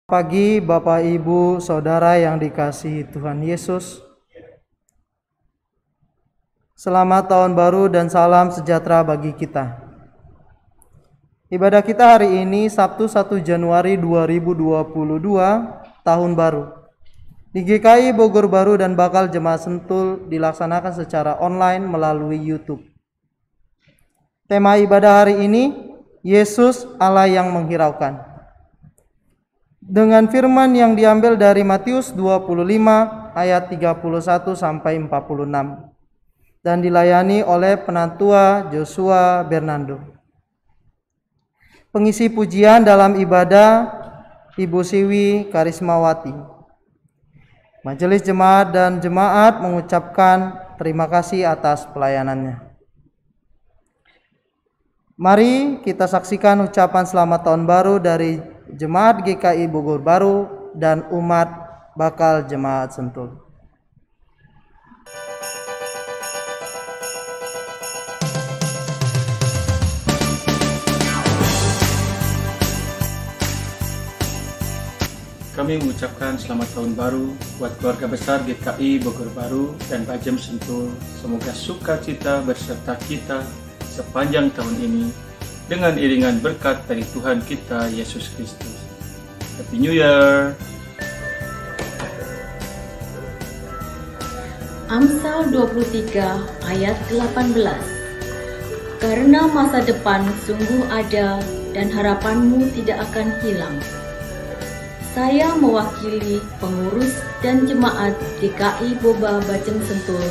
Pagi Bapak Ibu Saudara yang dikasihi Tuhan Yesus. Selamat tahun baru dan salam sejahtera bagi kita. Ibadah kita hari ini Sabtu 1 Januari 2022 tahun baru. Di GKI Bogor Baru dan Bakal Jemaat Sentul dilaksanakan secara online melalui YouTube. Tema ibadah hari ini, Yesus Allah yang menghiraukan. Dengan firman yang diambil dari Matius 25 ayat 31 sampai 46 dan dilayani oleh Penatua Joshua Bernardo. Pengisi pujian dalam ibadah Ibu Siwi Karismawati. Majelis jemaat dan jemaat mengucapkan terima kasih atas pelayanannya. Mari kita saksikan ucapan selamat tahun baru dari Jemaat GKI Bogor Baru dan umat Bakal Jemaat Sentul. kami mengucapkan selamat tahun baru buat keluarga besar GKI Bogor Baru dan Bajem Sentul. Semoga sukacita berserta kita sepanjang tahun ini dengan iringan berkat dari Tuhan kita Yesus Kristus. Happy New Year! Amsal 23 ayat 18. Karena masa depan sungguh ada dan harapanmu tidak akan hilang. Saya mewakili pengurus dan jemaat GKI Boba Bajem Sentul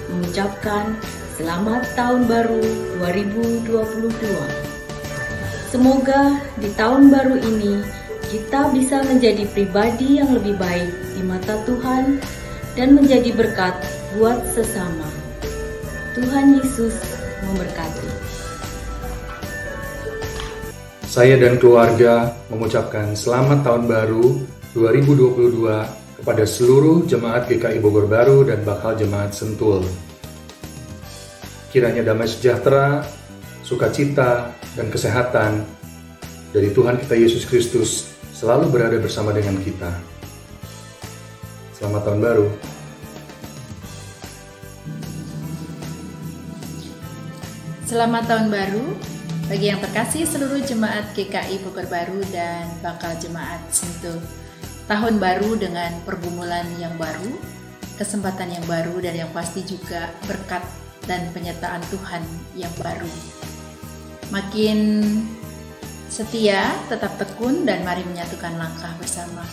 mengucapkan selamat tahun baru 2022. Semoga di tahun baru ini kita bisa menjadi pribadi yang lebih baik di mata Tuhan dan menjadi berkat buat sesama. Tuhan Yesus memberkati. Saya dan keluarga mengucapkan selamat tahun baru 2022 kepada seluruh jemaat GKI Bogor Baru dan bakal jemaat Sentul. Kiranya damai sejahtera, sukacita, dan kesehatan dari Tuhan kita Yesus Kristus selalu berada bersama dengan kita. Selamat tahun baru. Selamat tahun baru bagi yang terkasih seluruh jemaat GKI Bogor Baru dan bakal jemaat Sentul. Tahun baru dengan pergumulan yang baru, kesempatan yang baru, dan yang pasti juga berkat dan penyertaan Tuhan yang baru. Makin setia, tetap tekun, dan mari menyatukan langkah bersama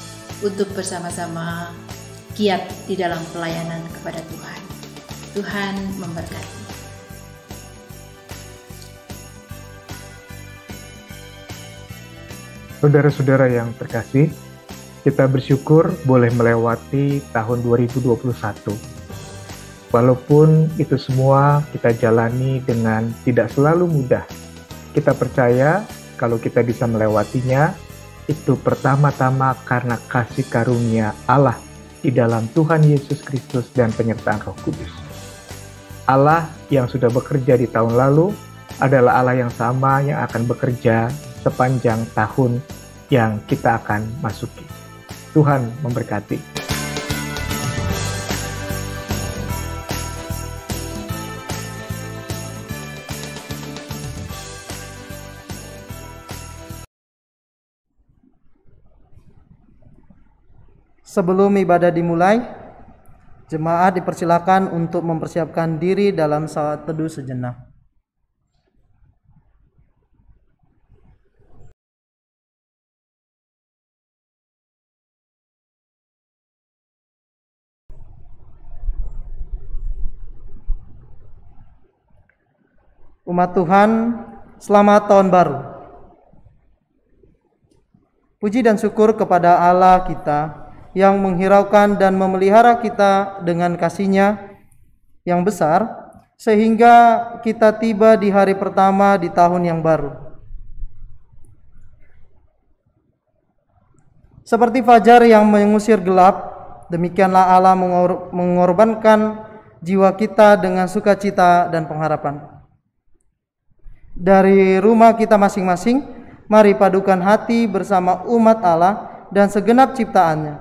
untuk bersama-sama giat di dalam pelayanan kepada Tuhan. Tuhan memberkati. Saudara-saudara yang terkasih, kita bersyukur boleh melewati tahun 2021. Walaupun itu semua kita jalani dengan tidak selalu mudah, kita percaya kalau kita bisa melewatinya, itu pertama-tama karena kasih karunia Allah di dalam Tuhan Yesus Kristus dan penyertaan Roh Kudus. Allah yang sudah bekerja di tahun lalu adalah Allah yang sama yang akan bekerja sepanjang tahun yang kita akan masuki. Tuhan memberkati. Sebelum ibadah dimulai, jemaat dipersilakan untuk mempersiapkan diri dalam saat teduh sejenak. Umat Tuhan, selamat tahun baru. Puji dan syukur kepada Allah kita yang menghiraukan dan memelihara kita dengan kasih-Nya yang besar, sehingga kita tiba di hari pertama di tahun yang baru. Seperti fajar yang mengusir gelap, demikianlah Allah mengorbankan jiwa kita dengan sukacita dan pengharapan. Dari rumah kita masing-masing, mari padukan hati bersama umat Allah dan segenap ciptaannya.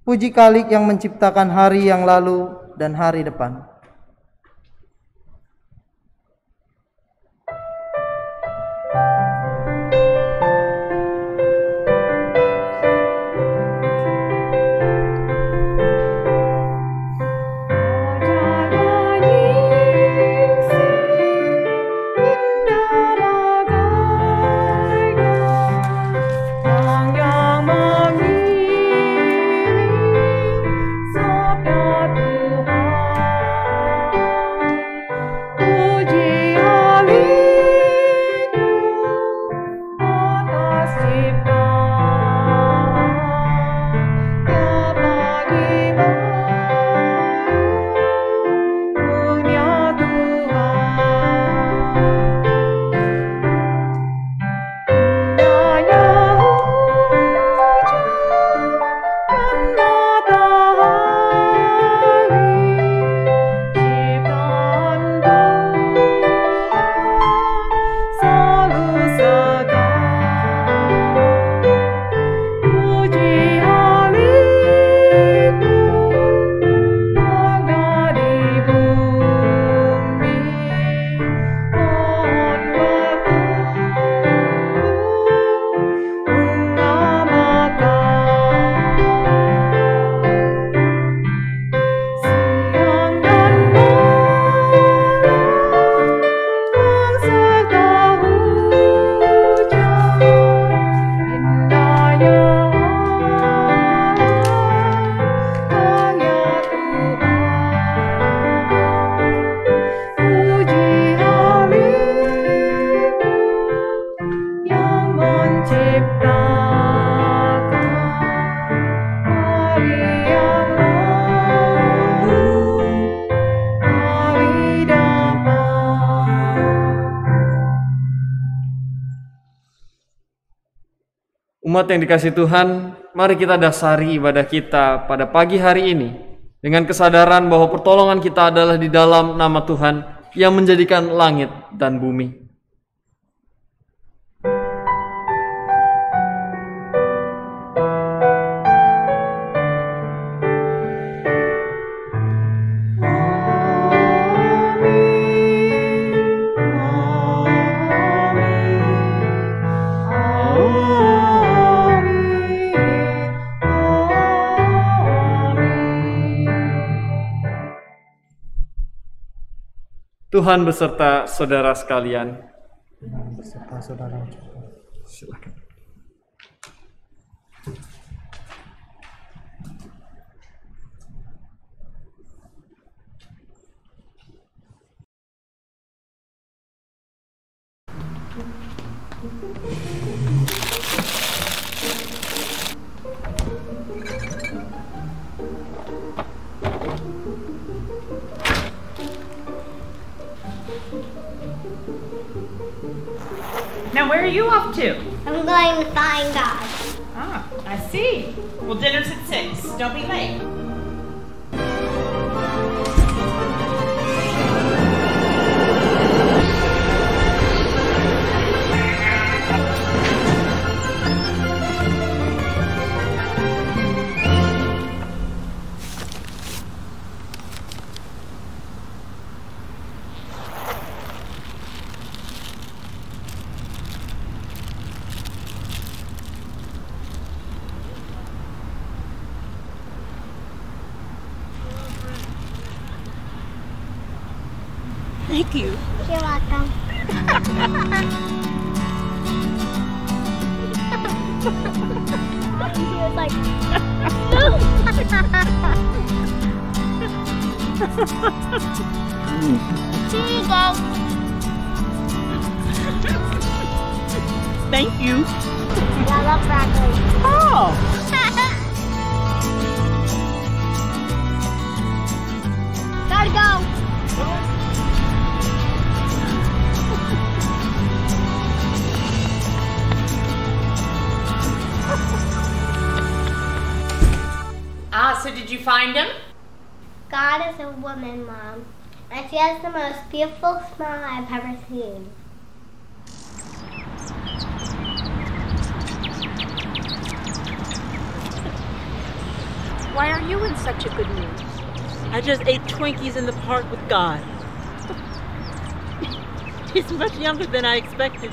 Puji Khalik yang menciptakan hari yang lalu dan hari depan. Sabda Tuhan Umat yang dikasihi Tuhan, mari kita dasari ibadah kita pada pagi hari ini dengan kesadaran bahwa pertolongan kita adalah di dalam nama Tuhan yang menjadikan langit dan bumi. Tuhan beserta saudara sekalian. Beserta saudara. Silakan. Now, where are you off to? I'm going to find God. Ah, I see. Well, dinner's at 6. Don't be late. Thank you. You're welcome. He was like, no. Here you go. Thank you. I love broccoli. Oh. Gotta go. So did you find him? God is a woman, Mom, and she has the most beautiful smile I've ever seen. Why are you in such a good mood? I just ate Twinkies in the park with God. He's much younger than I expected.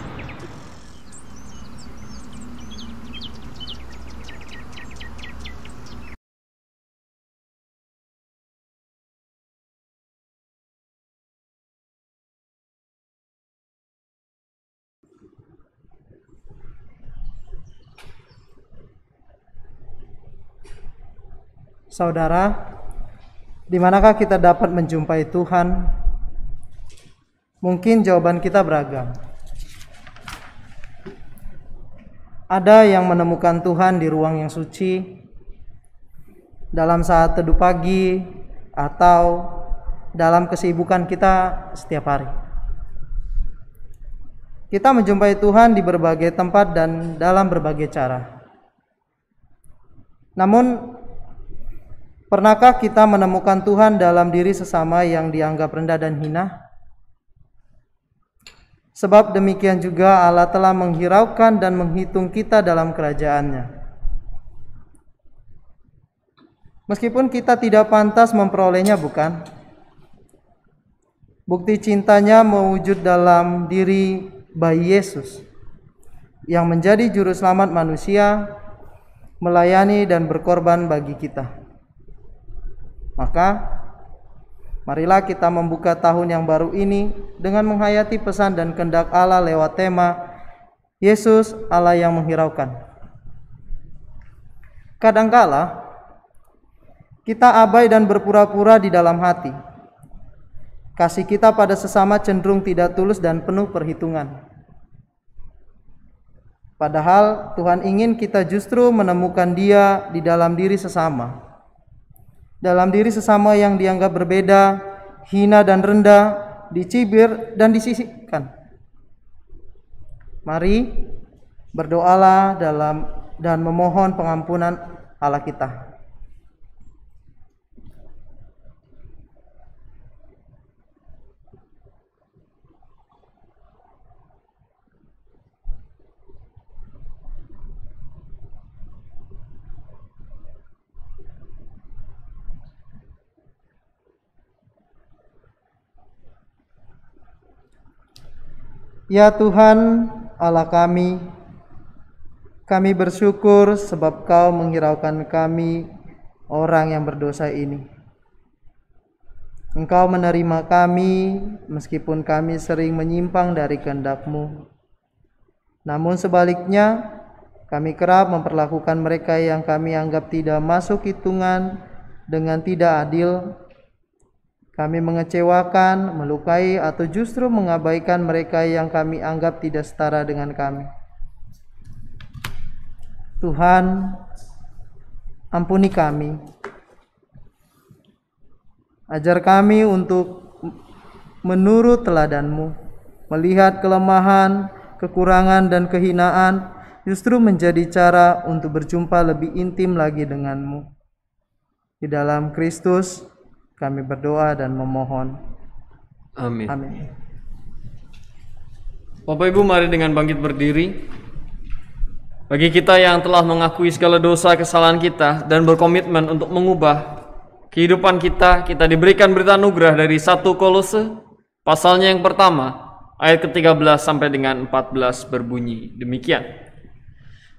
Saudara, di manakah kita dapat menjumpai Tuhan? Mungkin jawaban kita beragam. Ada yang menemukan Tuhan di ruang yang suci, dalam saat teduh pagi, atau dalam kesibukan kita setiap hari. Kita menjumpai Tuhan di berbagai tempat dan dalam berbagai cara. Namun, pernahkah kita menemukan Tuhan dalam diri sesama yang dianggap rendah dan hina? Sebab demikian juga Allah telah menghiraukan dan menghitung kita dalam kerajaan-Nya. Meskipun kita tidak pantas memperolehnya, bukan? Bukti cintanya mewujud dalam diri bayi Yesus yang menjadi juru selamat manusia, melayani dan berkorban bagi kita. Maka, marilah kita membuka tahun yang baru ini dengan menghayati pesan dan kehendak Allah lewat tema Yesus Allah yang menghiraukan. Kadangkala, kita abai dan berpura-pura di dalam hati. Kasih kita pada sesama cenderung tidak tulus dan penuh perhitungan. Padahal Tuhan ingin kita justru menemukan Dia di dalam diri sesama. Dalam diri sesama yang dianggap berbeda, hina dan rendah, dicibir dan disisihkan. Mari berdoalah dalam dan memohon pengampunan Allah kita. Ya Tuhan Allah kami bersyukur sebab Kau menghiraukan kami orang yang berdosa ini. Engkau menerima kami meskipun kami sering menyimpang dari kehendak-Mu. Namun sebaliknya, kami kerap memperlakukan mereka yang kami anggap tidak masuk hitungan dengan tidak adil. Kami mengecewakan, melukai, atau justru mengabaikan mereka yang kami anggap tidak setara dengan kami. Tuhan, ampuni kami. Ajar kami untuk menurut teladan-Mu, melihat kelemahan, kekurangan, dan kehinaan justru menjadi cara untuk berjumpa lebih intim lagi dengan-Mu. Di dalam Kristus, kami berdoa dan memohon. Amin. Amin. Bapak Ibu, mari dengan bangkit berdiri. Bagi kita yang telah mengakui segala dosa kesalahan kita dan berkomitmen untuk mengubah kehidupan kita, kita diberikan berita anugerah dari 1 Kolose pasalnya yang pertama, ayat ke-13 sampai dengan 14 berbunyi demikian.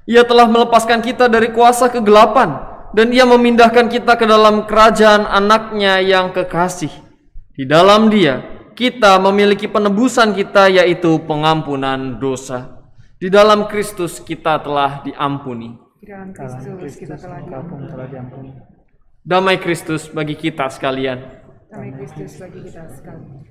Ia telah melepaskan kita dari kuasa kegelapan dan Ia memindahkan kita ke dalam kerajaan anaknya yang kekasih. Di dalam Dia, kita memiliki penebusan kita, yaitu pengampunan dosa. Di dalam Kristus kita telah diampuni. Di dalam Kristus kita telah diampuni. Damai Kristus bagi kita sekalian. Damai Kristus bagi kita sekalian.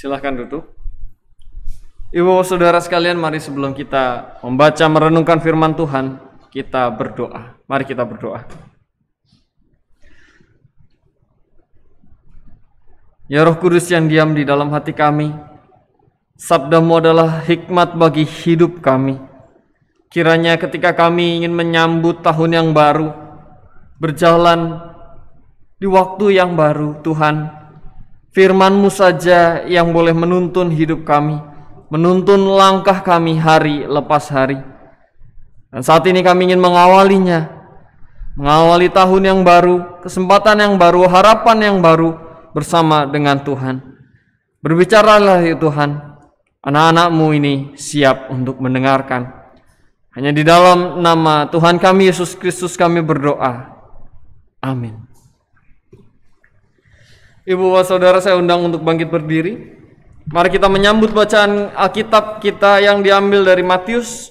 Silahkan duduk. Ibu saudara sekalian, mari sebelum kita membaca merenungkan firman Tuhan, kita berdoa. Mari kita berdoa. Ya Roh Kudus yang diam di dalam hati kami, sabda-Mu adalah hikmat bagi hidup kami. Kiranya ketika kami ingin menyambut tahun yang baru, berjalan di waktu yang baru, Tuhan, firman-Mu saja yang boleh menuntun hidup kami, menuntun langkah kami hari lepas hari. Dan saat ini kami ingin mengawalinya, mengawali tahun yang baru, kesempatan yang baru, harapan yang baru bersama dengan Tuhan. Berbicaralah ya Tuhan, anak-anak-Mu ini siap untuk mendengarkan. Hanya di dalam nama Tuhan kami Yesus Kristus kami berdoa. Amin. Ibu bapak saudara, saya undang untuk bangkit berdiri. Mari kita menyambut bacaan Alkitab kita yang diambil dari Matius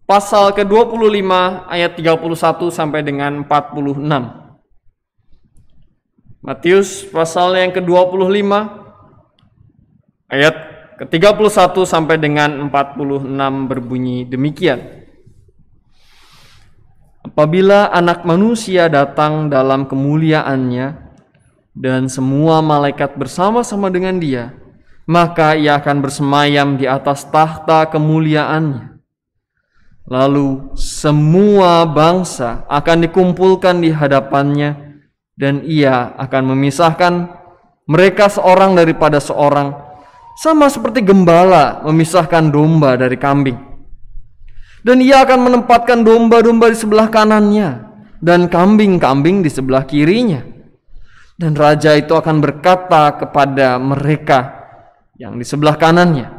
pasal ke-25 ayat 31 sampai dengan 46. Matius pasal yang ke-25 ayat ke-31 sampai dengan 46 berbunyi demikian. Apabila Anak Manusia datang dalam kemuliaannya dan semua malaikat bersama-sama dengan Dia, maka Ia akan bersemayam di atas tahta kemuliaannya. Lalu semua bangsa akan dikumpulkan di hadapannya, dan Ia akan memisahkan mereka seorang daripada seorang, sama seperti gembala memisahkan domba dari kambing. Dan Ia akan menempatkan domba-domba di sebelah kanannya dan kambing-kambing di sebelah kirinya. Dan raja itu akan berkata kepada mereka yang di sebelah kanannya,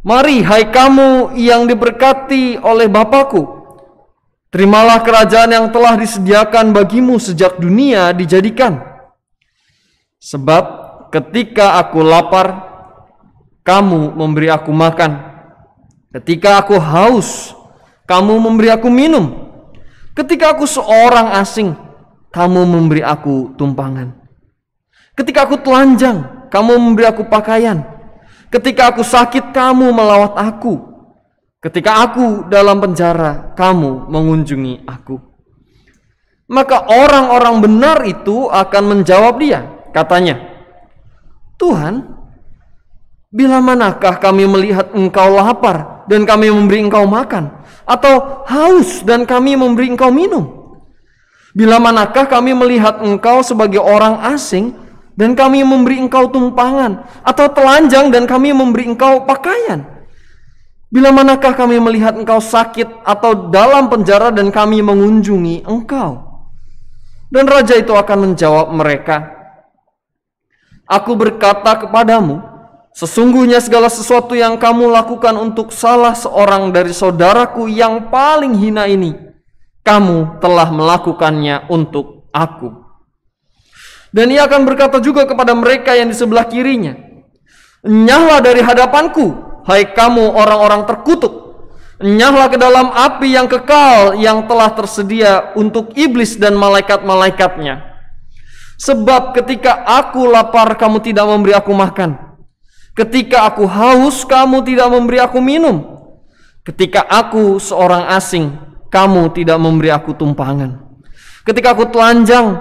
Mari hai kamu yang diberkati oleh Bapa-Ku, terimalah kerajaan yang telah disediakan bagimu sejak dunia dijadikan. Sebab ketika aku lapar, kamu memberi aku makan. Ketika aku haus, kamu memberi aku minum. Ketika aku seorang asing, kamu memberi aku tumpangan. Ketika aku telanjang, kamu memberi aku pakaian. Ketika aku sakit, kamu melawat aku. Ketika aku dalam penjara, kamu mengunjungi aku. Maka orang-orang benar itu akan menjawab Dia, katanya, Tuhan, bila manakah kami melihat Engkau lapar dan kami memberi Engkau makan, atau haus dan kami memberi Engkau minum? Bila manakah kami melihat Engkau sebagai orang asing dan kami memberi Engkau tumpangan, atau telanjang dan kami memberi Engkau pakaian? Bila manakah kami melihat Engkau sakit atau dalam penjara dan kami mengunjungi Engkau? Dan raja itu akan menjawab mereka, Aku berkata kepadamu, sesungguhnya segala sesuatu yang kamu lakukan untuk salah seorang dari saudaraku yang paling hina ini, kamu telah melakukannya untuk aku. Dan Ia akan berkata juga kepada mereka yang di sebelah kirinya, Enyahlah dari hadapanku, hai kamu orang-orang terkutuk. Enyahlah ke dalam api yang kekal yang telah tersedia untuk iblis dan malaikat-malaikatnya. Sebab ketika aku lapar, kamu tidak memberi aku makan. Ketika aku haus, kamu tidak memberi aku minum. Ketika aku seorang asing, kamu tidak memberi aku tumpangan. Ketika aku telanjang,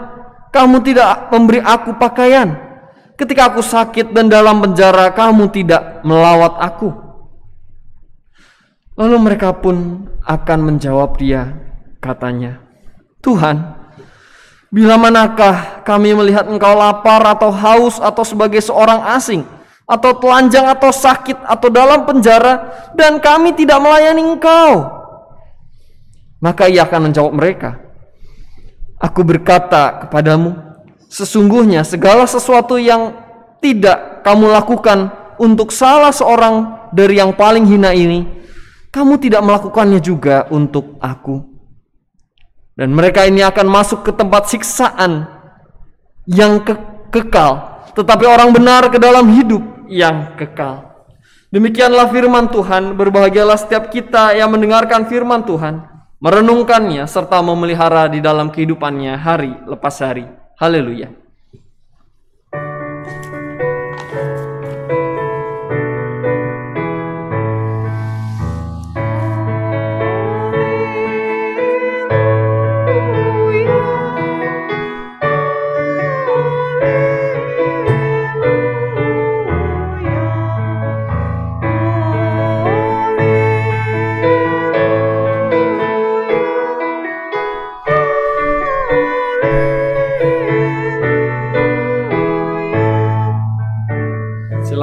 kamu tidak memberi aku pakaian. Ketika aku sakit dan dalam penjara, kamu tidak melawat aku. Lalu mereka pun akan menjawab Dia, katanya, Tuhan, bila manakah kami melihat Engkau lapar atau haus atau sebagai seorang asing, atau telanjang atau sakit atau dalam penjara, dan kami tidak melayani Engkau? Maka Ia akan menjawab mereka, Aku berkata kepadamu, sesungguhnya segala sesuatu yang tidak kamu lakukan untuk salah seorang dari yang paling hina ini, kamu tidak melakukannya juga untuk aku. Dan mereka ini akan masuk ke tempat siksaan yang kekal, tetapi orang benar ke dalam hidup yang kekal. Demikianlah firman Tuhan. Berbahagialah setiap kita yang mendengarkan firman Tuhan, merenungkannya, serta memelihara di dalam kehidupannya hari lepas hari. Haleluya. Hallelujah.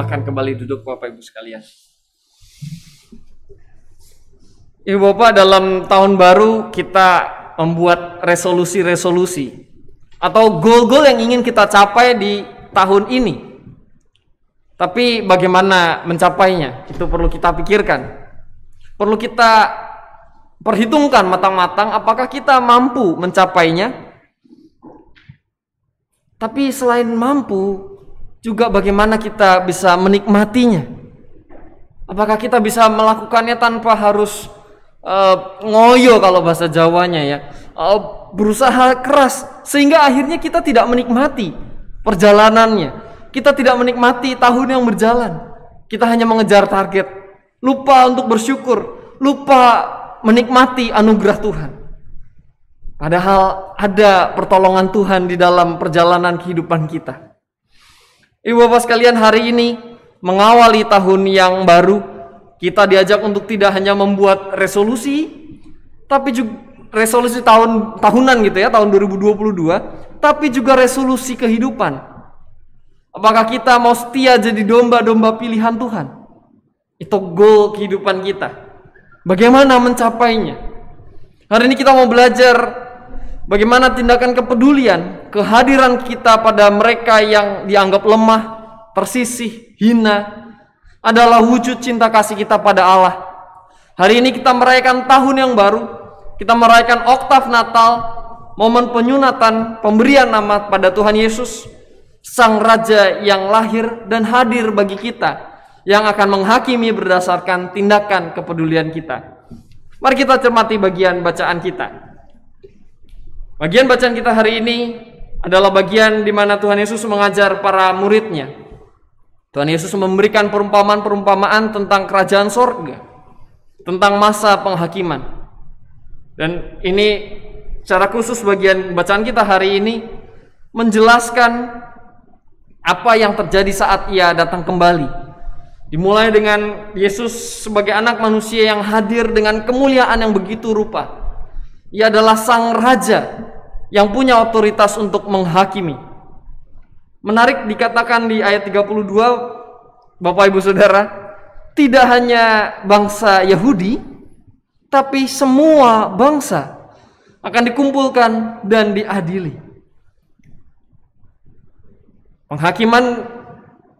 Silahkan kembali duduk Bapak Ibu sekalian. Ibu Bapak, dalam tahun baru kita membuat resolusi-resolusi atau goal-goal yang ingin kita capai di tahun ini. Tapi bagaimana mencapainya? Itu perlu kita pikirkan. Perlu kita perhitungkan matang-matang apakah kita mampu mencapainya. Tapi selain mampu, juga bagaimana kita bisa menikmatinya. Apakah kita bisa melakukannya tanpa harus ngoyo kalau bahasa Jawanya ya, berusaha keras sehingga akhirnya kita tidak menikmati perjalanannya. Kita tidak menikmati tahun yang berjalan. Kita hanya mengejar target, lupa untuk bersyukur, lupa menikmati anugerah Tuhan. Padahal ada pertolongan Tuhan di dalam perjalanan kehidupan kita. Ibu Bapak sekalian, hari ini mengawali tahun yang baru, kita diajak untuk tidak hanya membuat resolusi, tapi juga resolusi tahunan gitu ya, tahun 2022, tapi juga resolusi kehidupan. Apakah kita mau setia jadi domba-domba pilihan Tuhan? Itu goal kehidupan kita. Bagaimana mencapainya? Hari ini kita mau belajar bagaimana tindakan kepedulian, kehadiran kita pada mereka yang dianggap lemah, tersisih, hina, adalah wujud cinta kasih kita pada Allah. Hari ini kita merayakan tahun yang baru, kita merayakan oktav Natal, momen penyunatan, pemberian nama pada Tuhan Yesus, Sang Raja yang lahir dan hadir bagi kita, yang akan menghakimi berdasarkan tindakan kepedulian kita. Mari kita cermati bagian bacaan kita. Bagian bacaan kita hari ini adalah bagian di mana Tuhan Yesus mengajar para muridnya. Tuhan Yesus memberikan perumpamaan-perumpamaan tentang kerajaan sorga, tentang masa penghakiman. Dan ini secara khusus bagian bacaan kita hari ini menjelaskan apa yang terjadi saat ia datang kembali. Dimulai dengan Yesus sebagai anak manusia yang hadir dengan kemuliaan yang begitu rupa. Ia adalah sang raja yang punya otoritas untuk menghakimi. Menarik dikatakan di ayat 32, Bapak Ibu Saudara, tidak hanya bangsa Yahudi, tapi semua bangsa akan dikumpulkan dan diadili. Penghakiman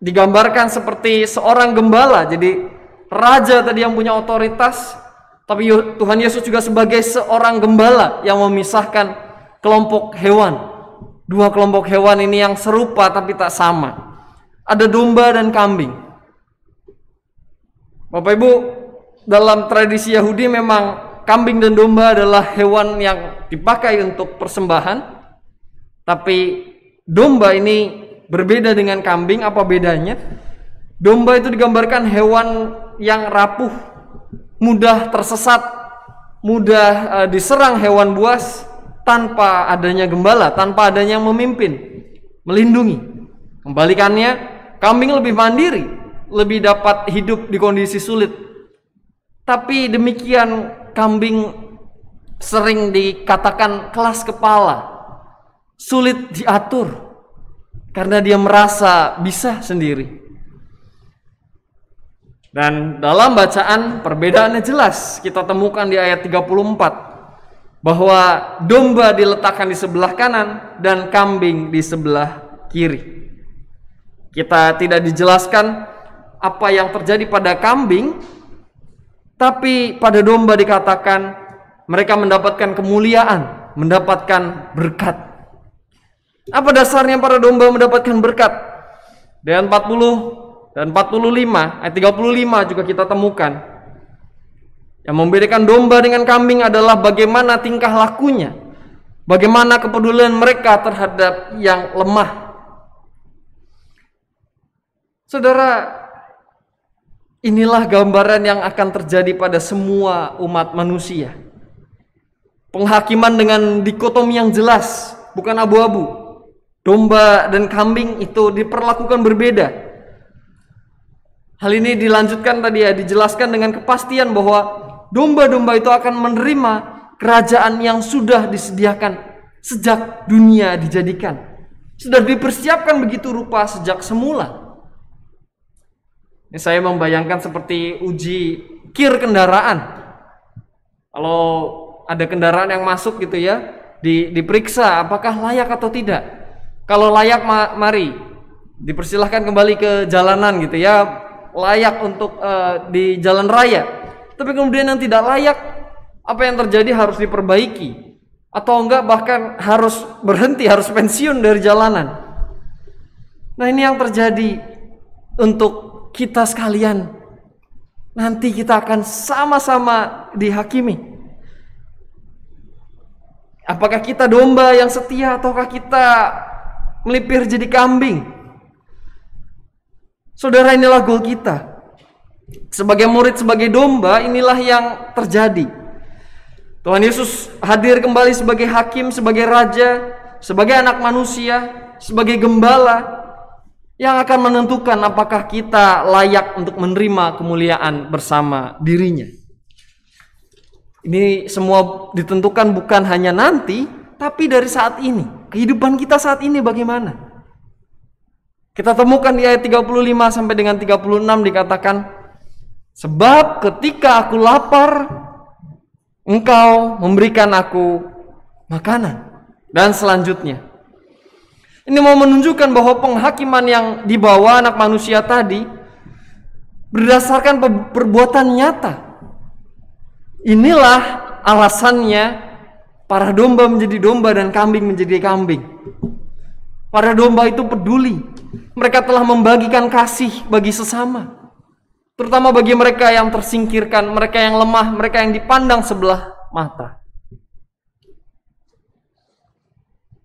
digambarkan seperti seorang gembala. Jadi raja tadi yang punya otoritas, tapi Tuhan Yesus juga sebagai seorang gembala yang memisahkan kelompok hewan. Dua kelompok hewan ini yang serupa tapi tak sama. Ada domba dan kambing. Bapak Ibu, dalam tradisi Yahudi memang kambing dan domba adalah hewan yang dipakai untuk persembahan. Tapi domba ini berbeda dengan kambing. Apa bedanya? Domba itu digambarkan hewan yang rapuh, mudah tersesat, mudah diserang hewan buas tanpa adanya gembala, tanpa adanya yang memimpin, melindungi. Kembalikannya, kambing lebih mandiri, lebih dapat hidup di kondisi sulit. Tapi demikian, kambing sering dikatakan kelas kepala, sulit diatur, karena dia merasa bisa sendiri. Dan dalam bacaan perbedaannya jelas. Kita temukan di ayat 34 bahwa domba diletakkan di sebelah kanan dan kambing di sebelah kiri. Kita tidak dijelaskan apa yang terjadi pada kambing, tapi pada domba dikatakan mereka mendapatkan kemuliaan, mendapatkan berkat. Apa dasarnya para domba mendapatkan berkat? Di ayat 40 dan 45, ayat 35 juga kita temukan. Yang membedakan domba dengan kambing adalah bagaimana tingkah lakunya, bagaimana kepedulian mereka terhadap yang lemah. Saudara, inilah gambaran yang akan terjadi pada semua umat manusia. Penghakiman dengan dikotomi yang jelas, bukan abu-abu. Domba dan kambing itu diperlakukan berbeda. Hal ini dilanjutkan tadi ya, dijelaskan dengan kepastian bahwa domba-domba itu akan menerima kerajaan yang sudah disediakan sejak dunia dijadikan. Sudah dipersiapkan begitu rupa sejak semula. Ini saya membayangkan seperti uji kir kendaraan. Kalau ada kendaraan yang masuk gitu ya, diperiksa apakah layak atau tidak. Kalau layak, mari dipersilahkan kembali ke jalanan gitu ya, layak untuk di jalan raya. Tapi kemudian yang tidak layak, apa yang terjadi harus diperbaiki, atau enggak bahkan harus berhenti, harus pensiun dari jalanan. Nah, ini yang terjadi untuk kita sekalian. Nanti kita akan sama-sama dihakimi. Apakah kita domba yang setia ataukah kita melipir jadi kambing? Saudara, inilah goal kita. Sebagai murid, sebagai domba, inilah yang terjadi. Tuhan Yesus hadir kembali sebagai hakim, sebagai raja, sebagai anak manusia, sebagai gembala yang akan menentukan apakah kita layak untuk menerima kemuliaan bersama dirinya. Ini semua ditentukan bukan hanya nanti, tapi dari saat ini. Kehidupan kita saat ini bagaimana? Kita temukan di ayat 35 sampai dengan 36 dikatakan, sebab ketika aku lapar, engkau memberikan aku makanan. Dan selanjutnya, ini mau menunjukkan bahwa penghakiman yang dibawa anak manusia tadi berdasarkan perbuatan nyata. Inilah alasannya para domba menjadi domba dan kambing menjadi kambing. Para domba itu peduli. Mereka telah membagikan kasih bagi sesama. Terutama bagi mereka yang tersingkirkan, mereka yang lemah, mereka yang dipandang sebelah mata.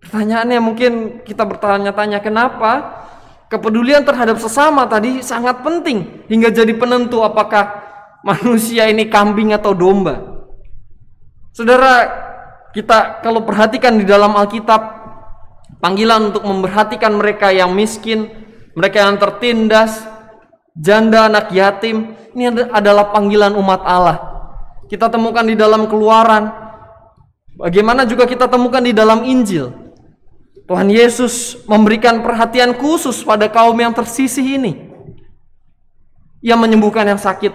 Pertanyaannya mungkin kita bertanya-tanya, kenapa kepedulian terhadap sesama tadi sangat penting hingga jadi penentu apakah manusia ini kambing atau domba. Saudara, kita kalau perhatikan di dalam Alkitab, panggilan untuk memperhatikan mereka yang miskin, mereka yang tertindas, janda, anak yatim, ini adalah panggilan umat Allah. Kita temukan di dalam Keluaran, bagaimana juga kita temukan di dalam Injil. Tuhan Yesus memberikan perhatian khusus pada kaum yang tersisih ini. Ia menyembuhkan yang sakit,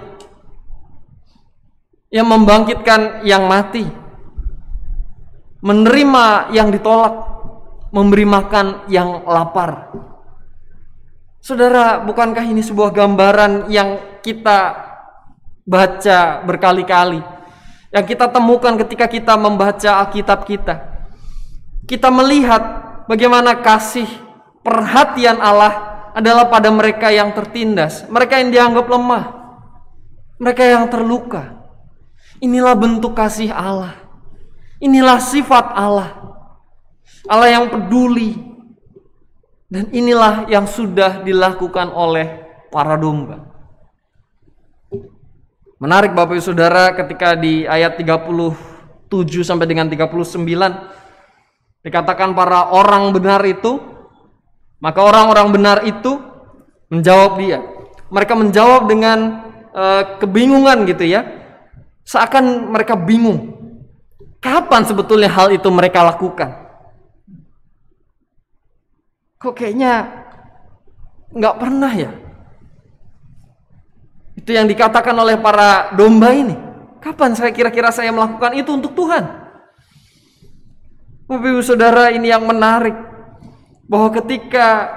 ia membangkitkan yang mati, menerima yang ditolak, memberi makan yang lapar. Saudara, bukankah ini sebuah gambaran yang kita baca berkali-kali, yang kita temukan ketika kita membaca Alkitab kita? Kita melihat bagaimana kasih perhatian Allah adalah pada mereka yang tertindas, mereka yang dianggap lemah, mereka yang terluka. Inilah bentuk kasih Allah. Inilah sifat Allah. Allah yang peduli. Dan inilah yang sudah dilakukan oleh para domba. Menarik Bapak Ibu Saudara, ketika di ayat 37 sampai dengan 39 dikatakan para orang benar itu, maka orang-orang benar itu menjawab dia. Mereka menjawab dengan kebingungan gitu ya. Seakan mereka bingung. Kapan sebetulnya hal itu mereka lakukan? Kok kayaknya nggak pernah ya? Itu yang dikatakan oleh para domba ini. Kapan kira-kira saya melakukan itu untuk Tuhan? Bapak Ibu Saudara, ini yang menarik. Bahwa ketika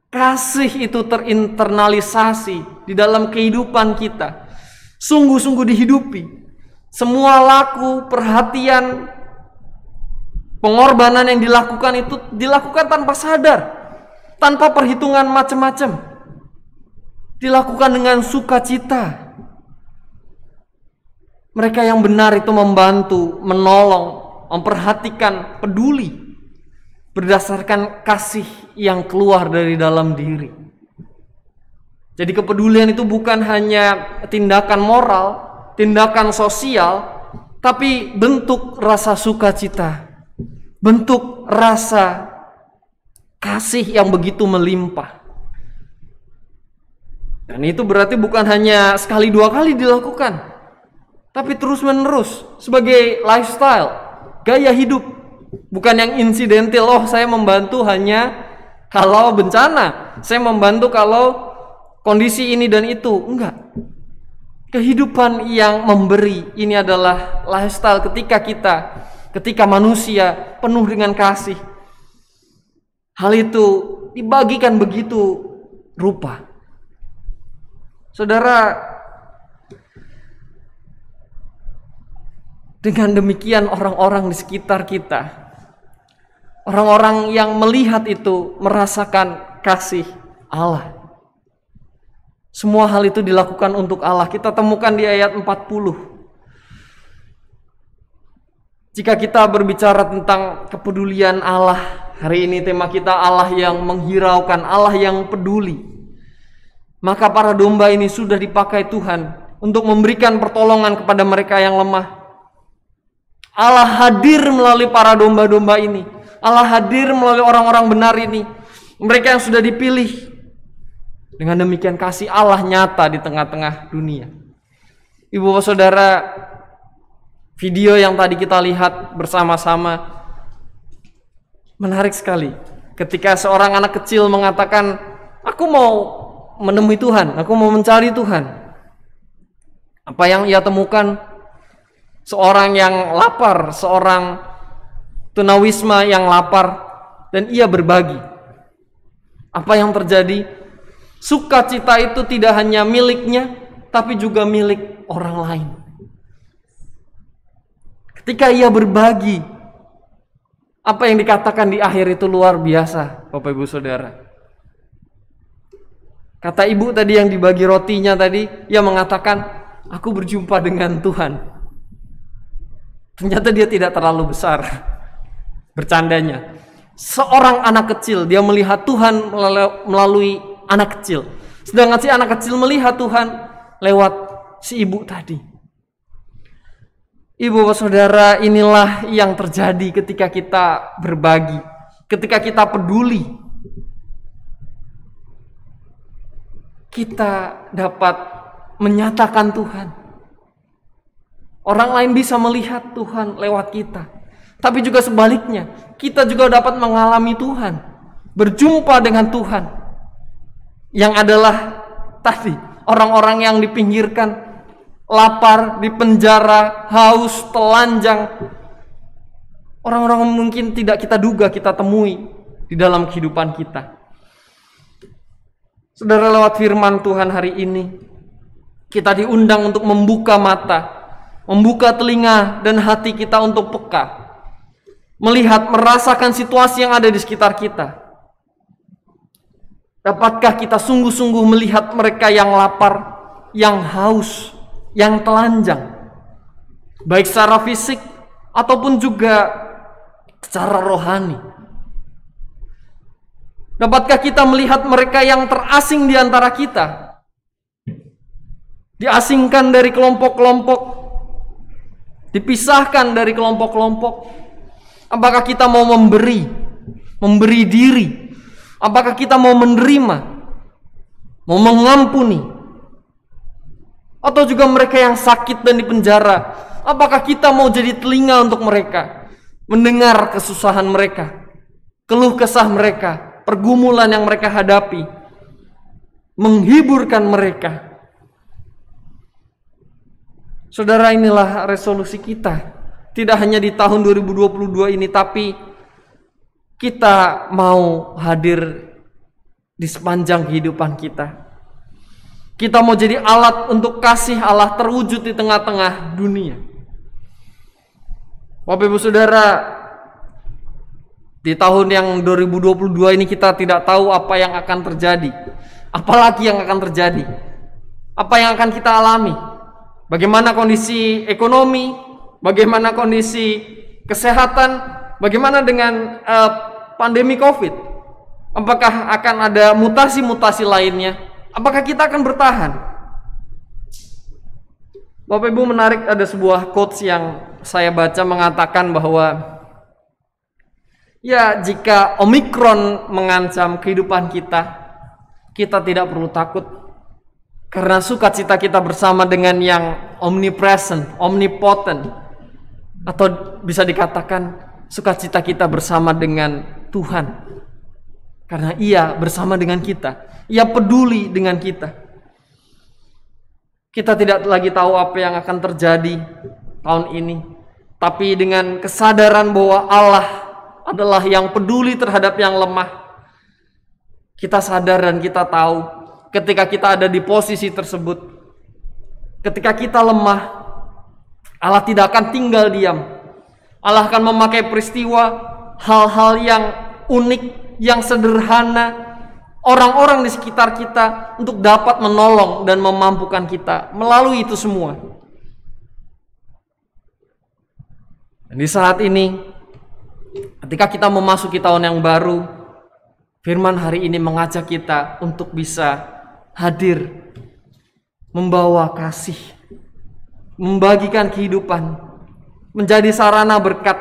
kasih itu terinternalisasi di dalam kehidupan kita, sungguh-sungguh dihidupi, semua laku, perhatian, pengorbanan yang dilakukan itu dilakukan tanpa sadar, tanpa perhitungan macam-macam, dilakukan dengan sukacita. Mereka yang benar itu membantu, menolong, memperhatikan, peduli berdasarkan kasih yang keluar dari dalam diri. Jadi kepedulian itu bukan hanya tindakan moral, tindakan sosial, tapi bentuk rasa sukacita, bentuk rasa kasih yang begitu melimpah. Dan itu berarti bukan hanya sekali dua kali dilakukan, tapi terus menerus sebagai lifestyle, gaya hidup. Bukan yang insidental, oh saya membantu hanya kalau bencana, saya membantu kalau kondisi ini dan itu. Enggak. Kehidupan yang memberi ini adalah lifestyle ketika manusia penuh dengan kasih. Hal itu dibagikan begitu rupa. Saudara, dengan demikian orang-orang di sekitar kita, orang-orang yang melihat itu merasakan kasih Allah. Semua hal itu dilakukan untuk Allah. Kita temukan di ayat 40. Jika kita berbicara tentang kepedulian Allah, hari ini tema kita Allah yang menghiraukan, Allah yang peduli. Maka para domba ini sudah dipakai Tuhan untuk memberikan pertolongan kepada mereka yang lemah. Allah hadir melalui para domba-domba ini. Allah hadir melalui orang-orang benar ini. Mereka yang sudah dipilih. Dengan demikian kasih Allah nyata di tengah-tengah dunia. Ibu bapak saudara, video yang tadi kita lihat bersama-sama menarik sekali. Ketika seorang anak kecil mengatakan, aku mau menemui Tuhan, aku mau mencari Tuhan. Apa yang ia temukan? Seorang yang lapar, seorang tunawisma yang lapar, dan ia berbagi. Apa yang terjadi? Sukacita itu tidak hanya miliknya, tapi juga milik orang lain. Ketika ia berbagi, apa yang dikatakan di akhir itu luar biasa, Bapak Ibu Saudara. Kata ibu tadi yang dibagi rotinya tadi, ia mengatakan, aku berjumpa dengan Tuhan. Ternyata dia tidak terlalu besar bercandanya. Seorang anak kecil, dia melihat Tuhan melalui anak kecil. Sedangkan si anak kecil melihat Tuhan lewat si ibu tadi. Ibu bapak saudara, inilah yang terjadi ketika kita berbagi, ketika kita peduli. Kita dapat menyatakan Tuhan. Orang lain bisa melihat Tuhan lewat kita. Tapi juga sebaliknya, kita juga dapat mengalami Tuhan, berjumpa dengan Tuhan. Yang adalah tadi orang-orang yang dipinggirkan, lapar, di penjara, haus, telanjang. Orang-orang mungkin tidak kita duga, kita temui di dalam kehidupan kita. Saudara, lewat firman Tuhan hari ini, kita diundang untuk membuka mata, membuka telinga dan hati kita untuk peka, melihat, merasakan situasi yang ada di sekitar kita. Dapatkah kita sungguh-sungguh melihat mereka yang lapar, yang haus, yang telanjang, baik secara fisik ataupun juga secara rohani? Dapatkah kita melihat mereka yang terasing di antara kita, diasingkan dari kelompok-kelompok, dipisahkan dari kelompok-kelompok? Apakah kita mau memberi diri? Apakah kita mau menerima, mau mengampuni? Atau juga mereka yang sakit dan dipenjara, apakah kita mau jadi telinga untuk mereka, mendengar kesusahan mereka, keluh kesah mereka, pergumulan yang mereka hadapi, menghiburkan mereka? Saudara, inilah resolusi kita. Tidak hanya di tahun 2022 ini, tapi kita mau hadir di sepanjang kehidupan kita. Kita mau jadi alat untuk kasih Allah terwujud di tengah-tengah dunia. Bapak Ibu Saudara, di tahun yang 2022 ini kita tidak tahu apa yang akan terjadi. Apalagi yang akan terjadi. Apa yang akan kita alami. Bagaimana kondisi ekonomi, bagaimana kondisi kesehatan, bagaimana dengan pandemi COVID? Apakah akan ada mutasi-mutasi lainnya? Apakah kita akan bertahan? Bapak Ibu, menarik, ada sebuah quotes yang saya baca mengatakan bahwa ya, jika Omikron mengancam kehidupan kita, kita tidak perlu takut, karena sukacita kita bersama dengan yang omnipresent, omnipotent, atau bisa dikatakan sukacita kita bersama dengan Tuhan. Karena Ia bersama dengan kita. Ia peduli dengan kita. Kita tidak lagi tahu apa yang akan terjadi tahun ini. Tapi dengan kesadaran bahwa Allah adalah yang peduli terhadap yang lemah, kita sadar dan kita tahu ketika kita ada di posisi tersebut, ketika kita lemah, Allah tidak akan tinggal diam. Allah akan memakai peristiwa, hal-hal yang unik, yang sederhana, orang-orang di sekitar kita untuk dapat menolong dan memampukan kita melalui itu semua. Dan di saat ini, ketika kita memasuki tahun yang baru, firman hari ini mengajak kita untuk bisa hadir, membawa kasih, membagikan kehidupan, menjadi sarana berkat.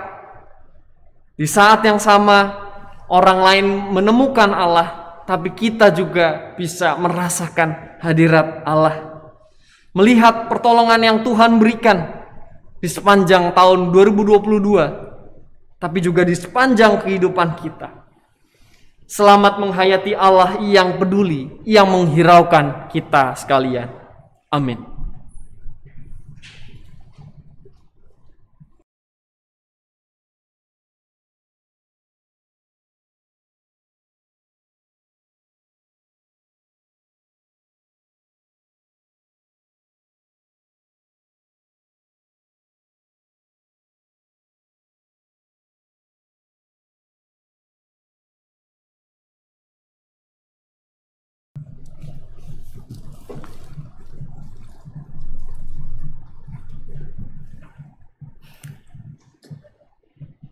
Di saat yang sama, orang lain menemukan Allah, tapi kita juga bisa merasakan hadirat Allah. Melihat pertolongan yang Tuhan berikan di sepanjang tahun 2022, tapi juga di sepanjang kehidupan kita. Selamat menghayati Allah yang peduli, yang menghiraukan kita sekalian. Amin.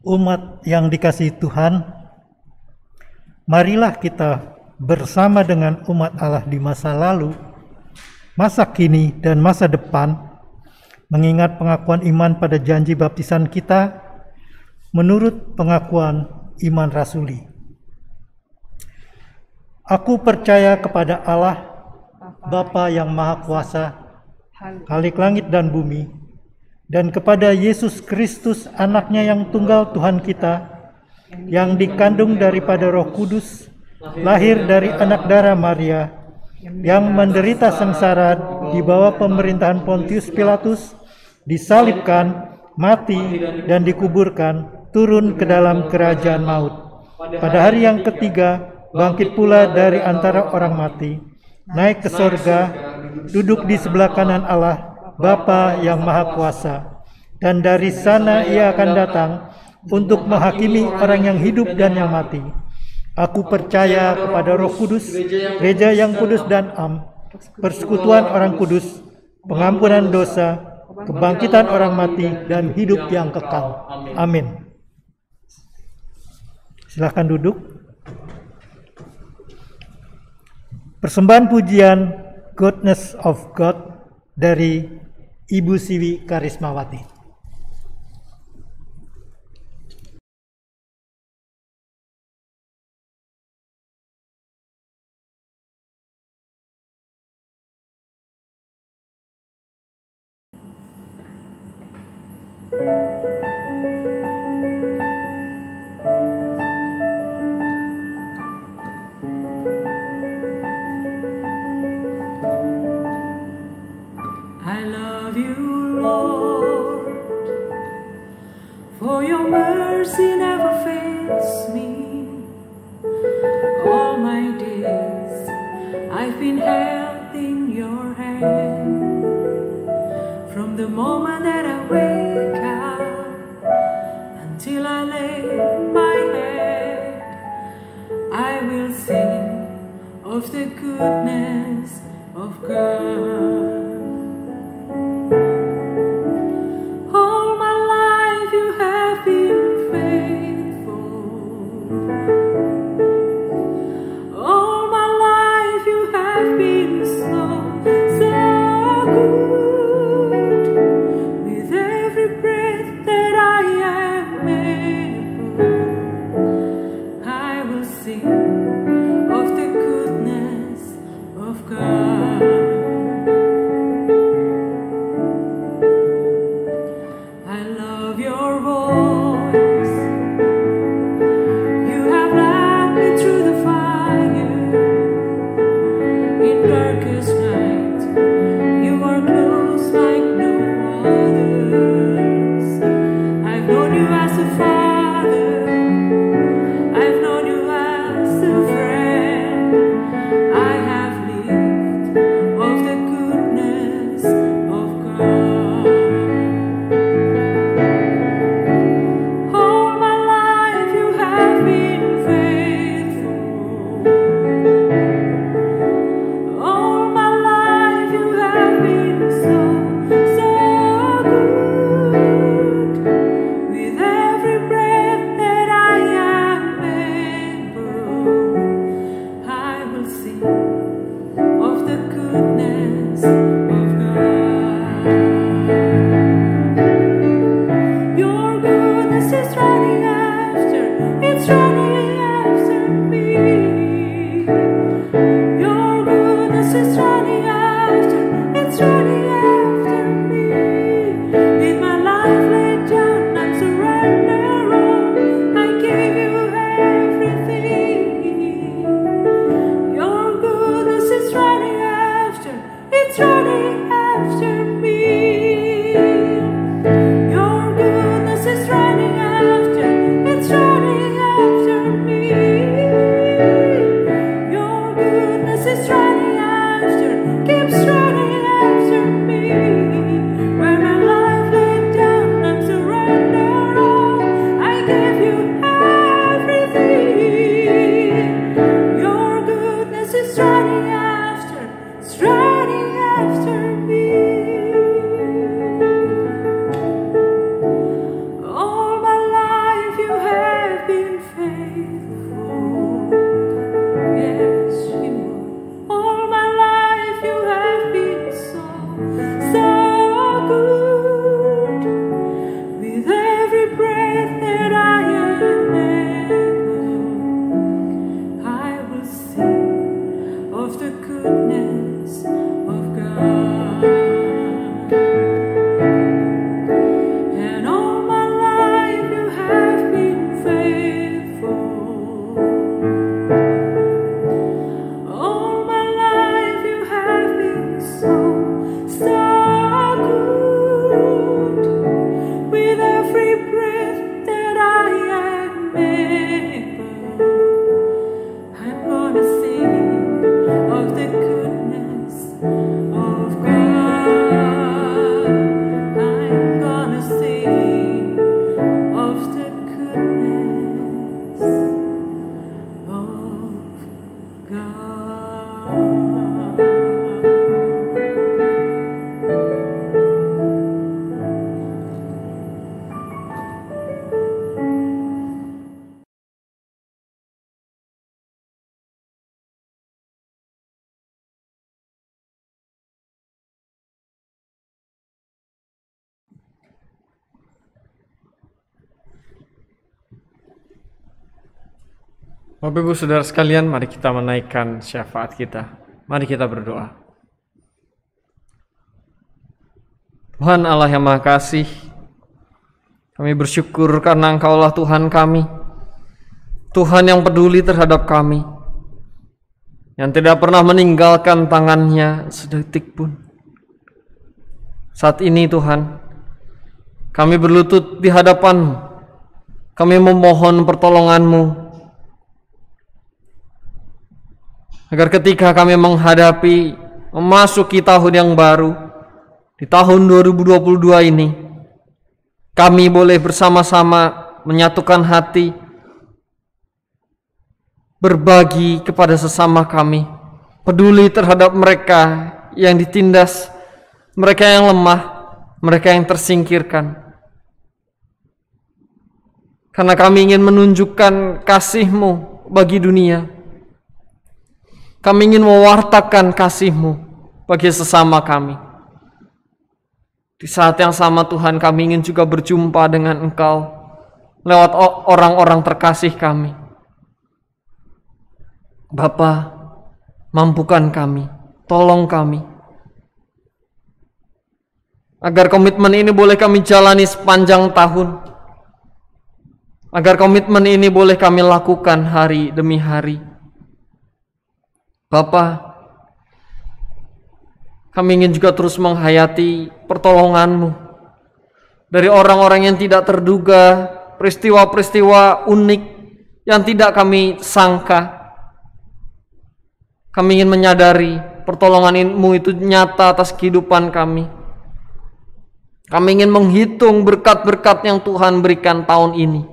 Umat yang dikasihi Tuhan, marilah kita bersama dengan umat Allah di masa lalu, masa kini, dan masa depan, mengingat pengakuan iman pada janji baptisan kita menurut pengakuan iman rasuli. Aku percaya kepada Allah, Bapa yang Maha Kuasa, Khalik langit dan bumi, dan kepada Yesus Kristus, anaknya yang tunggal Tuhan kita, yang dikandung daripada Roh Kudus, lahir dari anak darah Maria, yang menderita sengsara di bawah pemerintahan Pontius Pilatus, disalibkan, mati, dan dikuburkan, turun ke dalam kerajaan maut. Pada hari yang ketiga, bangkit pula dari antara orang mati, naik ke sorga, duduk di sebelah kanan Allah, Bapa yang Maha Kuasa, dan dari sana Ia akan datang untuk menghakimi orang yang hidup dan yang mati. Aku percaya kepada Roh Kudus, gereja yang kudus dan am, persekutuan orang kudus, pengampunan dosa, kebangkitan orang mati, dan hidup yang kekal. Amin. Silakan duduk. Persembahan pujian Goodness of God dari Ibu Siwi Karismawati. Of the goodness of God. Bapak Ibu Saudara sekalian, mari kita menaikkan syafaat kita. Mari kita berdoa. Tuhan Allah yang Maha Kasih, kami bersyukur karena Engkaulah Tuhan kami, Tuhan yang peduli terhadap kami, yang tidak pernah meninggalkan tangannya sedetik pun. Saat ini Tuhan, kami berlutut di hadapan-Mu, kami memohon pertolongan-Mu, agar ketika kami menghadapi memasuki tahun yang baru, di tahun 2022 ini, kami boleh bersama-sama menyatukan hati, berbagi kepada sesama kami, peduli terhadap mereka yang ditindas, mereka yang lemah, mereka yang tersingkirkan. Karena kami ingin menunjukkan kasih-Mu bagi dunia. Kami ingin mewartakan kasih-Mu bagi sesama kami. Di saat yang sama Tuhan, kami ingin juga berjumpa dengan Engkau lewat orang-orang terkasih kami. Bapa, mampukan kami, tolong kami, agar komitmen ini boleh kami jalani sepanjang tahun, agar komitmen ini boleh kami lakukan hari demi hari. Bapa, kami ingin juga terus menghayati pertolongan-Mu dari orang-orang yang tidak terduga, peristiwa-peristiwa unik yang tidak kami sangka. Kami ingin menyadari pertolongan-Mu itu nyata atas kehidupan kami. Kami ingin menghitung berkat-berkat yang Tuhan berikan tahun ini.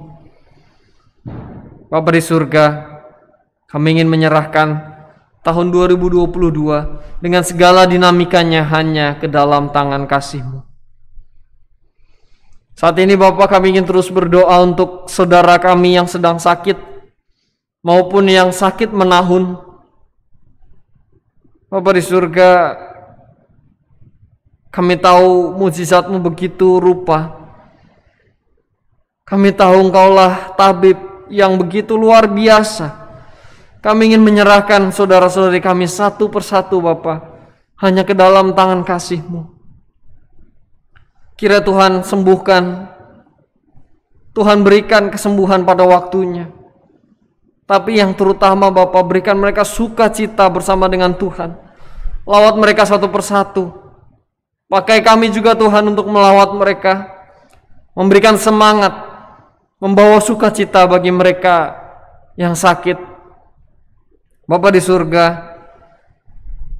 Bapa di surga, kami ingin menyerahkan tahun 2022 dengan segala dinamikanya hanya ke dalam tangan kasih-Mu. Saat ini Bapak, kami ingin terus berdoa untuk saudara kami yang sedang sakit maupun yang sakit menahun. Bapak di surga, kami tahu mukjizat-Mu begitu rupa. Kami tahu Engkaulah tabib yang begitu luar biasa. Kami ingin menyerahkan saudara-saudari kami satu persatu Bapa, hanya ke dalam tangan kasih-Mu. Kira Tuhan sembuhkan, Tuhan berikan kesembuhan pada waktunya. Tapi yang terutama Bapa, berikan mereka sukacita bersama dengan Tuhan. Lawat mereka satu persatu. Pakai kami juga Tuhan untuk melawat mereka, memberikan semangat, membawa sukacita bagi mereka yang sakit. Bapa di surga,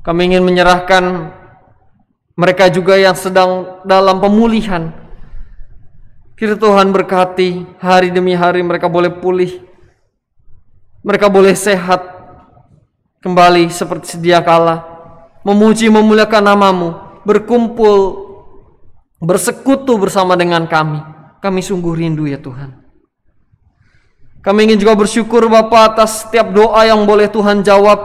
kami ingin menyerahkan mereka juga yang sedang dalam pemulihan. Kiranya Tuhan berkati, hari demi hari mereka boleh pulih, mereka boleh sehat kembali seperti sedia kala, memuji memuliakan nama-Mu, berkumpul, bersekutu bersama dengan kami. Kami sungguh rindu ya Tuhan. Kami ingin juga bersyukur Bapa atas setiap doa yang boleh Tuhan jawab.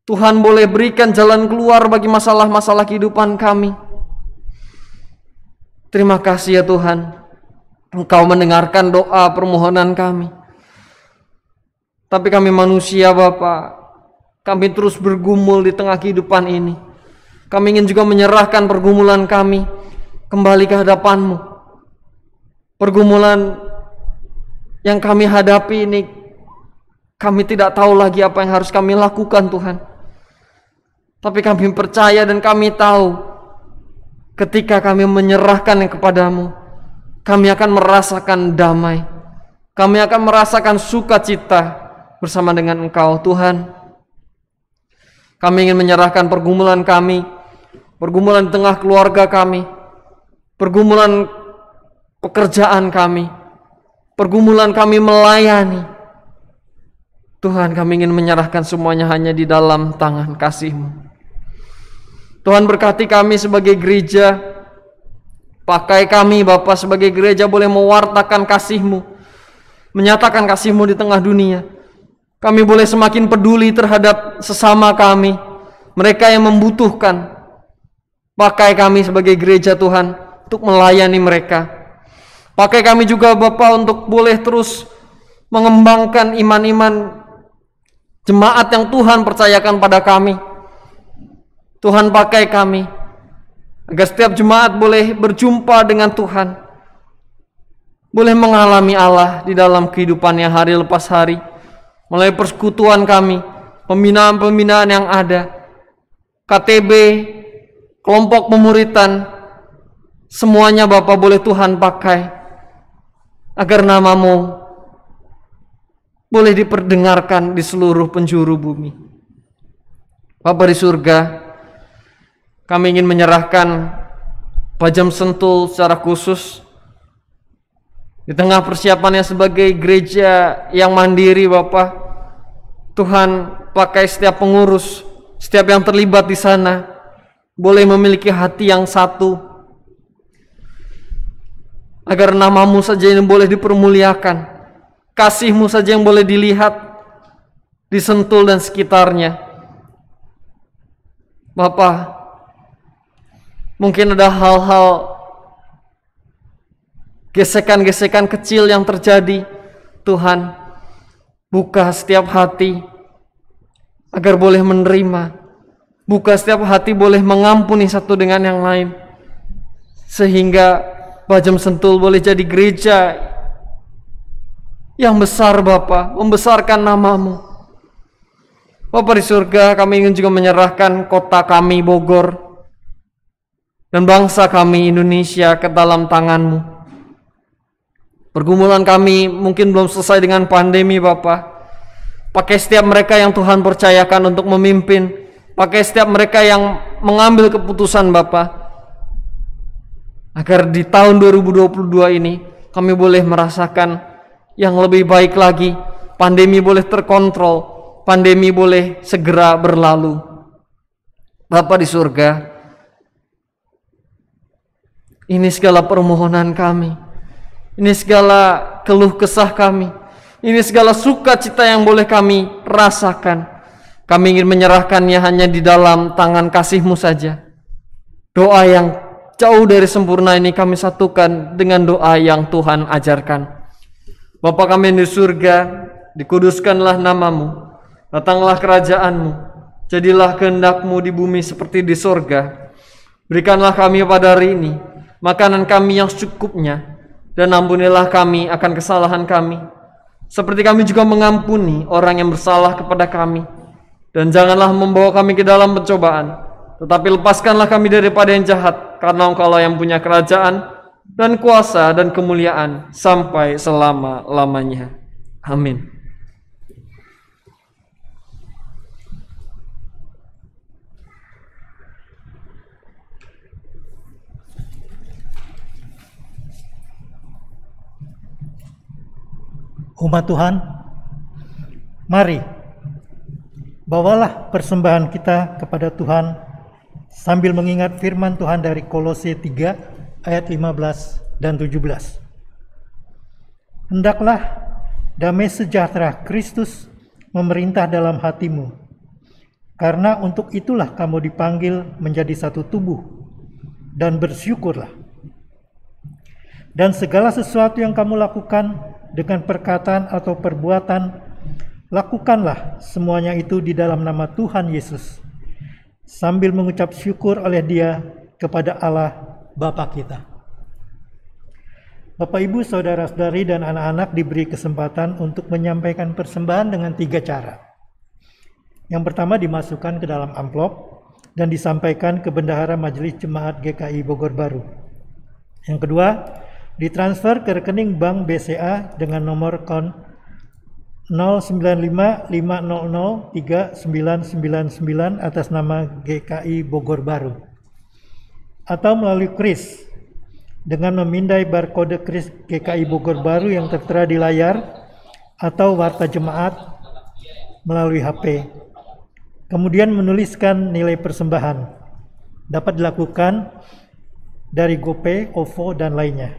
Tuhan boleh berikan jalan keluar bagi masalah-masalah kehidupan kami. Terima kasih ya Tuhan, Engkau mendengarkan doa permohonan kami. Tapi kami manusia Bapa, kami terus bergumul di tengah kehidupan ini. Kami ingin juga menyerahkan pergumulan kami kembali ke hadapan-Mu. Pergumulan yang kami hadapi ini, kami tidak tahu lagi apa yang harus kami lakukan Tuhan. Tapi kami percaya dan kami tahu ketika kami menyerahkan kepada-Mu, kami akan merasakan damai. Kami akan merasakan sukacita bersama dengan Engkau Tuhan. Kami ingin menyerahkan pergumulan kami, pergumulan di tengah keluarga kami, pergumulan pekerjaan kami, pergumulan kami melayani. Tuhan, kami ingin menyerahkan semuanya hanya di dalam tangan kasih-Mu. Tuhan, berkati kami sebagai gereja. Pakai kami Bapa sebagai gereja boleh mewartakan kasih-Mu, menyatakan kasih-Mu di tengah dunia. Kami boleh semakin peduli terhadap sesama kami, mereka yang membutuhkan. Pakai kami sebagai gereja Tuhan untuk melayani mereka. Pakai kami juga Bapa untuk boleh terus mengembangkan iman-iman jemaat yang Tuhan percayakan pada kami. Tuhan, pakai kami agar setiap jemaat boleh berjumpa dengan Tuhan, boleh mengalami Allah di dalam kehidupannya hari lepas hari, melalui persekutuan kami, pembinaan-pembinaan yang ada, KTB, kelompok pemuritan, semuanya Bapa boleh Tuhan pakai agar nama-Mu boleh diperdengarkan di seluruh penjuru bumi. Bapa di surga, kami ingin menyerahkan Pajam Sentul secara khusus di tengah persiapannya sebagai gereja yang mandiri. Bapa, Tuhan, pakai setiap pengurus, setiap yang terlibat di sana boleh memiliki hati yang satu, agar nama-Mu saja yang boleh dipermuliakan, kasih-Mu saja yang boleh dilihat di Sentul dan sekitarnya. Bapa, mungkin ada hal-hal gesekan-gesekan kecil yang terjadi. Tuhan, buka setiap hati agar boleh menerima. Buka setiap hati boleh mengampuni satu dengan yang lain, sehingga Pajam Sentul boleh jadi gereja yang besar Bapa, membesarkan nama-Mu. Bapa di surga, kami ingin juga menyerahkan kota kami Bogor dan bangsa kami Indonesia ke dalam tangan-Mu. Pergumulan kami mungkin belum selesai dengan pandemi Bapa. Pakai setiap mereka yang Tuhan percayakan untuk memimpin, pakai setiap mereka yang mengambil keputusan Bapa, agar di tahun 2022 ini kami boleh merasakan yang lebih baik lagi. Pandemi boleh terkontrol, pandemi boleh segera berlalu. Bapa di surga, ini segala permohonan kami, ini segala keluh kesah kami, ini segala sukacita yang boleh kami rasakan. Kami ingin menyerahkannya hanya di dalam tangan kasih-Mu saja. Doa yang jauh dari sempurna ini kami satukan dengan doa yang Tuhan ajarkan. Bapa kami yang di surga, dikuduskanlah nama-Mu, datanglah kerajaan-Mu, jadilah kehendak-Mu di bumi seperti di sorga. Berikanlah kami pada hari ini makanan kami yang secukupnya, dan ampunilah kami akan kesalahan kami, seperti kami juga mengampuni orang yang bersalah kepada kami. Dan janganlah membawa kami ke dalam pencobaan, tetapi lepaskanlah kami daripada yang jahat, karena Engkau-lah yang punya kerajaan dan kuasa dan kemuliaan sampai selama-lamanya. Amin. Umat Tuhan, mari bawalah persembahan kita kepada Tuhan sambil mengingat firman Tuhan dari Kolose 3 ayat 15 dan 17. Hendaklah damai sejahtera Kristus memerintah dalam hatimu, karena untuk itulah kamu dipanggil menjadi satu tubuh, dan bersyukurlah. Dan segala sesuatu yang kamu lakukan dengan perkataan atau perbuatan, lakukanlah semuanya itu di dalam nama Tuhan Yesus, sambil mengucap syukur oleh Dia kepada Allah Bapa kita. Bapak, Ibu, saudara-saudari, dan anak-anak diberi kesempatan untuk menyampaikan persembahan dengan 3 cara. Yang pertama, dimasukkan ke dalam amplop dan disampaikan ke Bendahara Majelis Jemaat GKI Bogor Baru. Yang kedua, ditransfer ke rekening Bank BCA dengan nomor kon 09550039999 atas nama GKI Bogor Baru, atau melalui kris dengan memindai barcode kris GKI Bogor Baru yang tertera di layar, atau warta jemaat melalui HP, kemudian menuliskan nilai persembahan. Dapat dilakukan dari GoPay, OVO, dan lainnya.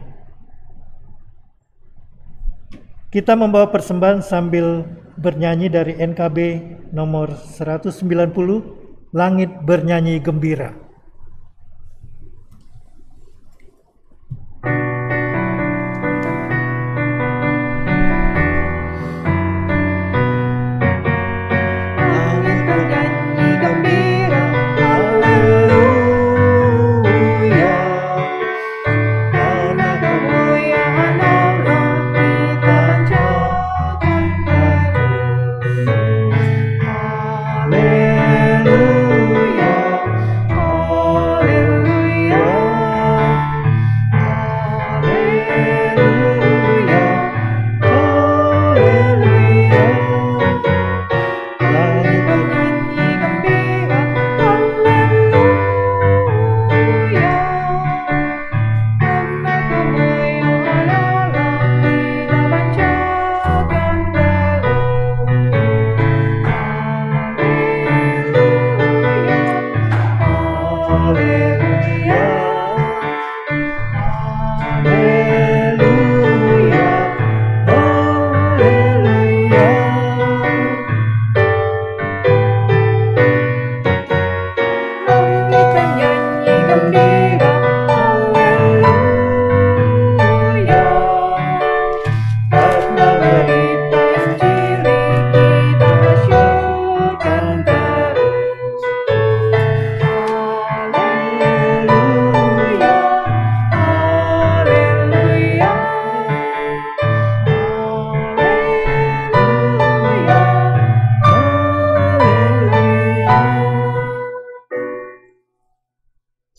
Kita membawa persembahan sambil bernyanyi dari NKB nomor 190, Langit Bernyanyi Gembira.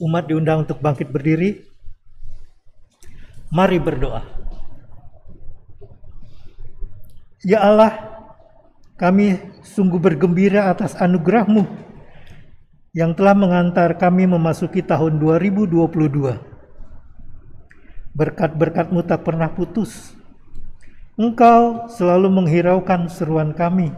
Umat diundang untuk bangkit berdiri. Mari berdoa. Ya Allah, kami sungguh bergembira atas anugerah-Mu yang telah mengantar kami memasuki tahun 2022. Berkat-berkat-Mu tak pernah putus. Engkau selalu menghiraukan seruan kami,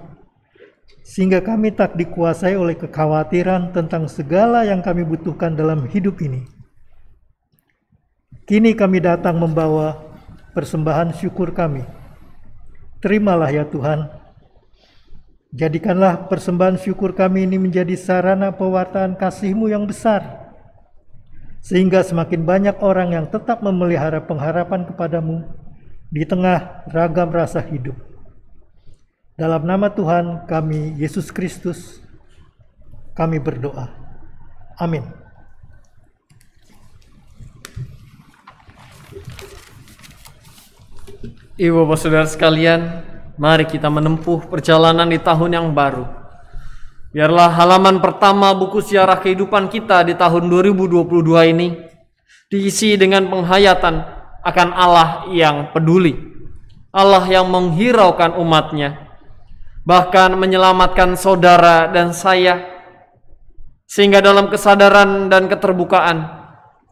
sehingga kami tak dikuasai oleh kekhawatiran tentang segala yang kami butuhkan dalam hidup ini. Kini kami datang membawa persembahan syukur kami. Terimalah ya Tuhan. Jadikanlah persembahan syukur kami ini menjadi sarana pewartaan kasih-Mu yang besar, sehingga semakin banyak orang yang tetap memelihara pengharapan kepadamu di tengah ragam rasa hidup. Dalam nama Tuhan kami, Yesus Kristus, kami berdoa. Amin. Ibu bapak saudara sekalian, mari kita menempuh perjalanan di tahun yang baru. Biarlah halaman pertama buku siarah kehidupan kita di tahun 2022 ini diisi dengan penghayatan akan Allah yang peduli, Allah yang menghiraukan umatnya, bahkan menyelamatkan saudara dan saya, sehingga dalam kesadaran dan keterbukaan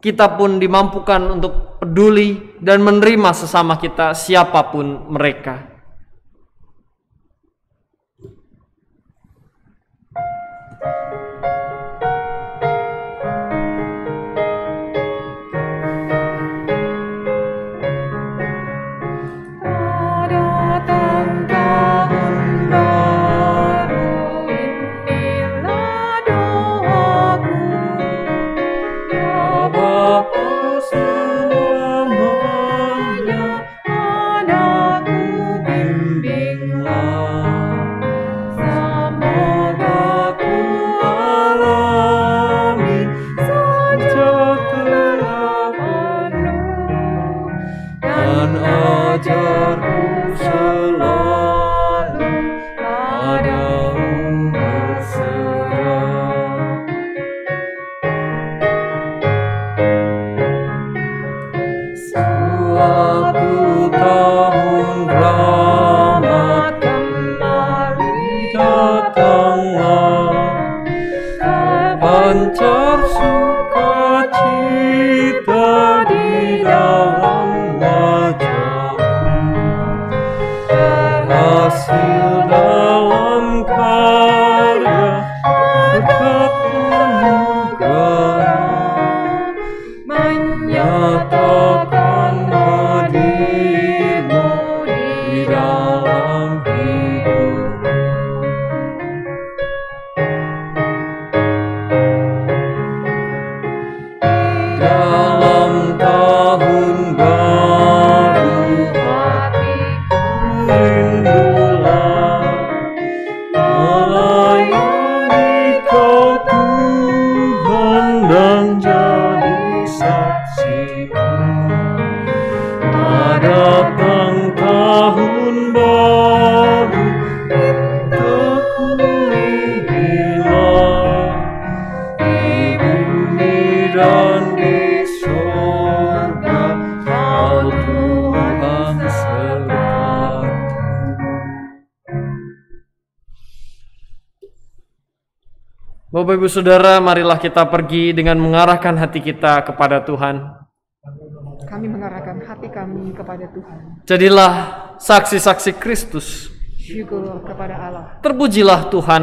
kita pun dimampukan untuk peduli dan menerima sesama kita siapapun mereka. Hasil dalam Bapak Ibu Saudara, marilah kita pergi dengan mengarahkan hati kita kepada Tuhan. Kami mengarahkan hati kami kepada Tuhan. Jadilah saksi-saksi Kristus. Syukur kepada Allah. Terpujilah Tuhan.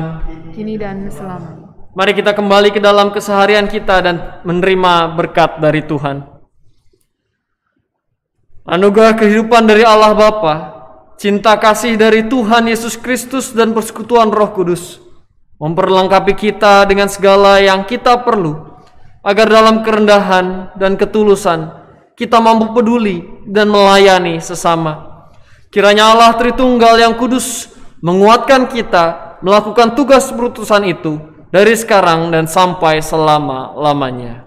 Kini dan selamanya. Mari kita kembali ke dalam keseharian kita dan menerima berkat dari Tuhan. Anugerah kehidupan dari Allah Bapa, cinta kasih dari Tuhan Yesus Kristus dan persekutuan Roh Kudus memperlengkapi kita dengan segala yang kita perlu, agar dalam kerendahan dan ketulusan kita mampu peduli dan melayani sesama. Kiranya Allah Tritunggal yang kudus menguatkan kita melakukan tugas perutusan itu dari sekarang dan sampai selama-lamanya.